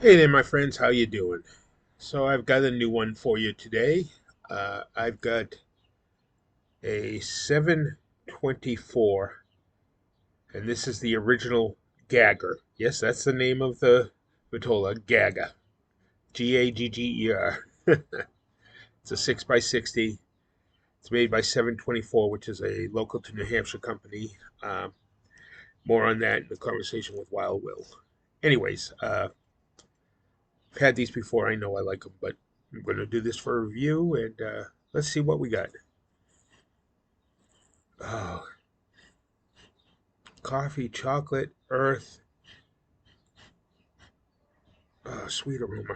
Hey there, my friends. How you doing? So I've got a new one for you today. I've got a 724, and this is the original Gagger. Yes, that's the name of the Vitola, Gagger. Gagger. It's a 6x60. It's made by 724, which is a local to New Hampshire company. More on that in the conversation with Wild Will. Anyways, I've had these before. I know I like them, but I'm going to do this for a review, and let's see what we got. Oh, coffee, chocolate, earth. Oh, sweet aroma.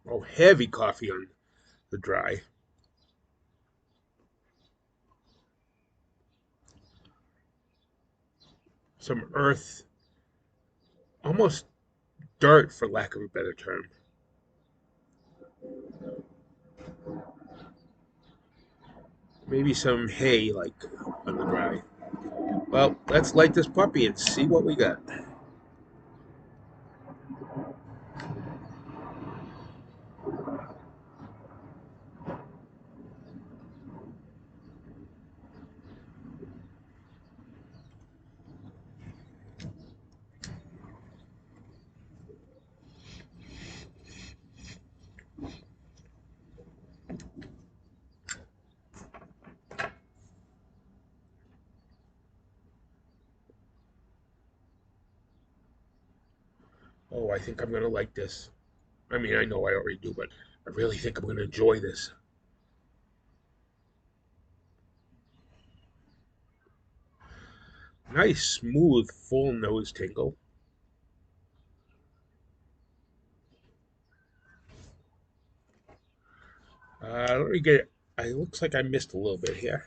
Oh, heavy coffee on the dry. Some earth, almost dirt, for lack of a better term. Maybe some hay, like on the dry. Well, let's light this puppy and see what we got. Oh, I think I'm going to like this. I mean, I know I already do, but I really think I'm going to enjoy this. Nice, smooth, full nose tingle. Let me get it. It looks like I missed a little bit here.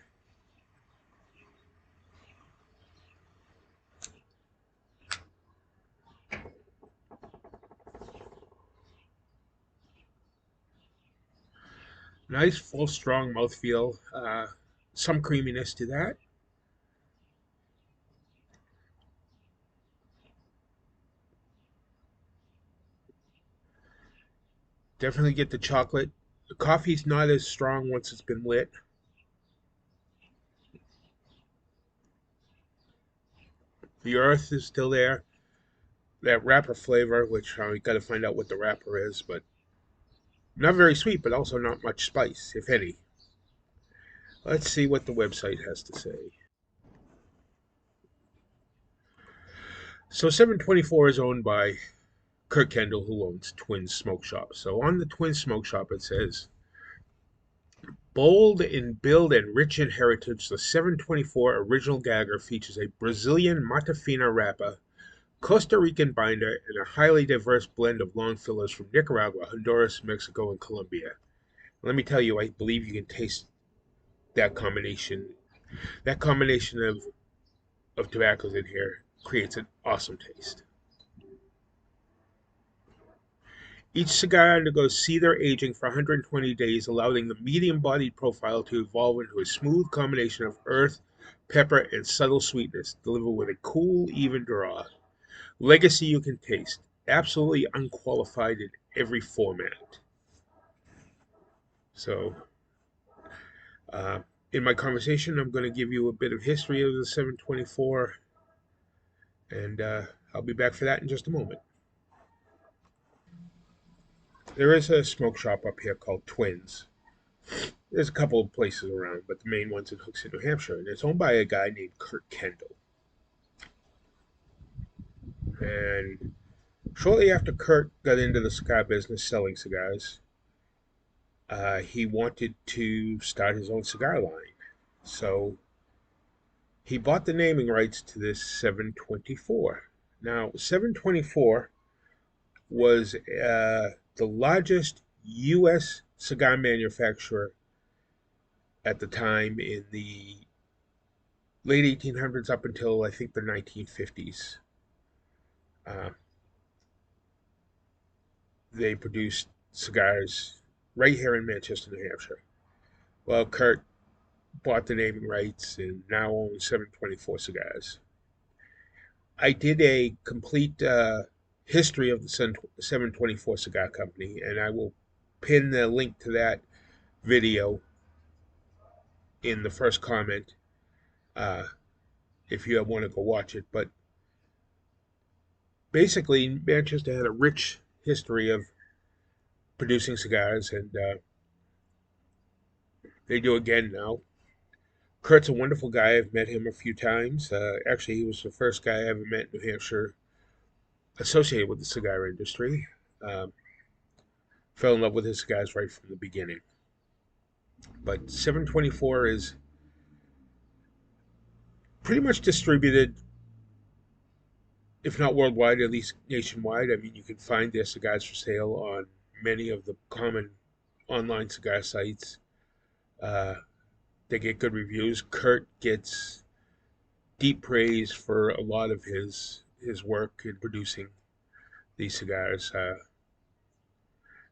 Nice, full, strong mouthfeel. Some creaminess to that. Definitely get the chocolate. The coffee's not as strong once it's been lit. The earth is still there. That wrapper flavor, which we got to find out what the wrapper is, but not very sweet, but also not much spice, if any. Let's see what the website has to say. So 724 is owned by Kurt Kendall, who owns Twin Smoke Shop. So on the Twin Smoke Shop, it says, bold in build and rich in heritage, the 724 Original Gagger features a Brazilian Matafina wrapper, Costa Rican binder, and a highly diverse blend of long fillers from Nicaragua, Honduras, Mexico, and Colombia. Let me tell you, I believe you can taste that combination. That combination of tobaccos in here creates an awesome taste. Each cigar undergoes cedar aging for 120 days, allowing the medium bodied profile to evolve into a smooth combination of earth, pepper, and subtle sweetness, delivered with a cool, even draw. Legacy you can taste, absolutely unqualified in every format. So, uh, in my conversation, I'm going to give you a bit of history of the 724, and I'll be back for that in just a moment. There is a smoke shop up here called Twins. There's a couple of places around, but the main one's in Hooksett, New Hampshire, and it's owned by a guy named Kurt Kendall. And shortly after Kurt got into the cigar business selling cigars, he wanted to start his own cigar line. So he bought the naming rights to this 724. Now, 724 was the largest U.S. cigar manufacturer at the time in the late 1800s up until I think the 1950s. Uh, they produced cigars right here in Manchester, New Hampshire. Well, Kurt bought the naming rights and now owns 724 Cigars. I did a complete history of the 724 Cigar Company, and I will pin the link to that video in the first comment uh, if you want to go watch it. But basically, Manchester had a rich history of producing cigars, and they do again now. Kurt's a wonderful guy. I've met him a few times. Actually, he was the first guy I ever met in New Hampshire associated with the cigar industry. Um, Fell in love with his cigars right from the beginning. But 724 is pretty much distributed, if not worldwide, at least nationwide. I mean, you can find their cigars for sale on many of the common online cigar sites. Uh, they get good reviews. Kurt gets deep praise for a lot of his work in producing these cigars.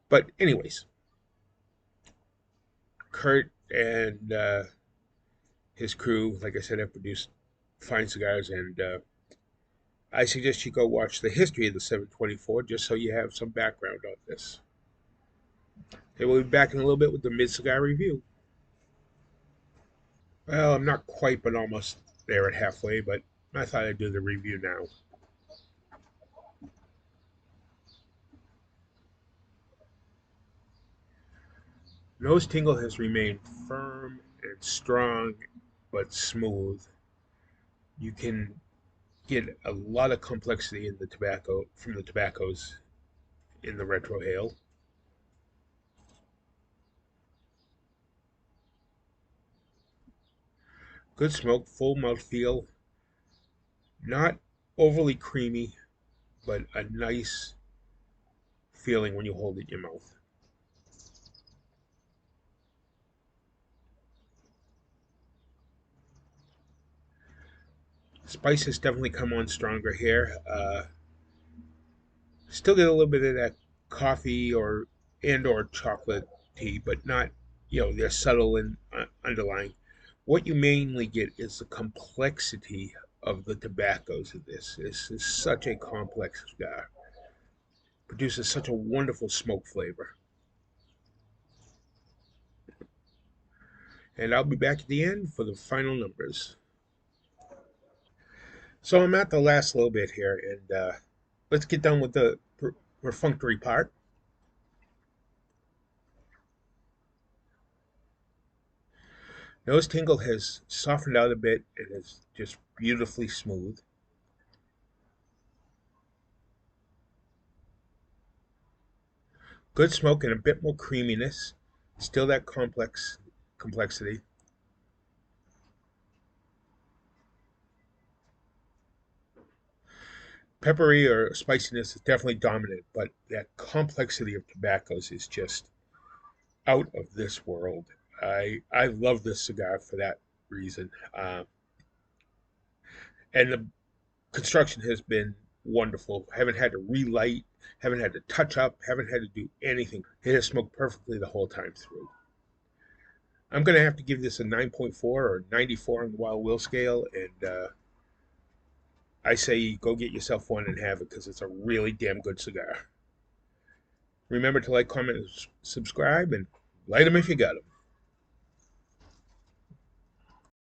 But anyways, Kurt and his crew, like I said, have produced fine cigars, and I suggest you go watch the history of the 724 just so you have some background on this. Okay, we'll be back in a little bit with the mid cigar review. Well, I'm not quite, but almost there at halfway, but I thought I'd do the review now. Nose tingle has remained firm and strong, but smooth. You can get a lot of complexity in the tobacco from the tobaccos in the retrohale. Good smoke, full mouthfeel, not overly creamy, but a nice feeling when you hold it in your mouth. Spice has definitely come on stronger here. Still get a little bit of that coffee or chocolate tea, but not, they're subtle and underlying. What you mainly get is the complexity of the tobaccos of this. This is such a complex cigar. Produces such a wonderful smoke flavor. And I'll be back at the end for the final numbers. So I'm at the last little bit here, and let's get done with the perfunctory part. Nose tingle has softened out a bit and is just beautifully smooth. Good smoke and a bit more creaminess. Still that complexity. Peppery or spiciness is definitely dominant, but that complexity of tobaccos is just out of this world. I love this cigar for that reason. And the construction has been wonderful. Haven't had to relight, haven't had to touch up, haven't had to do anything. It has smoked perfectly the whole time through. I'm going to have to give this a 9.4 or 94 on the Wild Will scale, and I say go get yourself one and have it because it's a really damn good cigar. Remember to like, comment, and subscribe, and light them if you got them.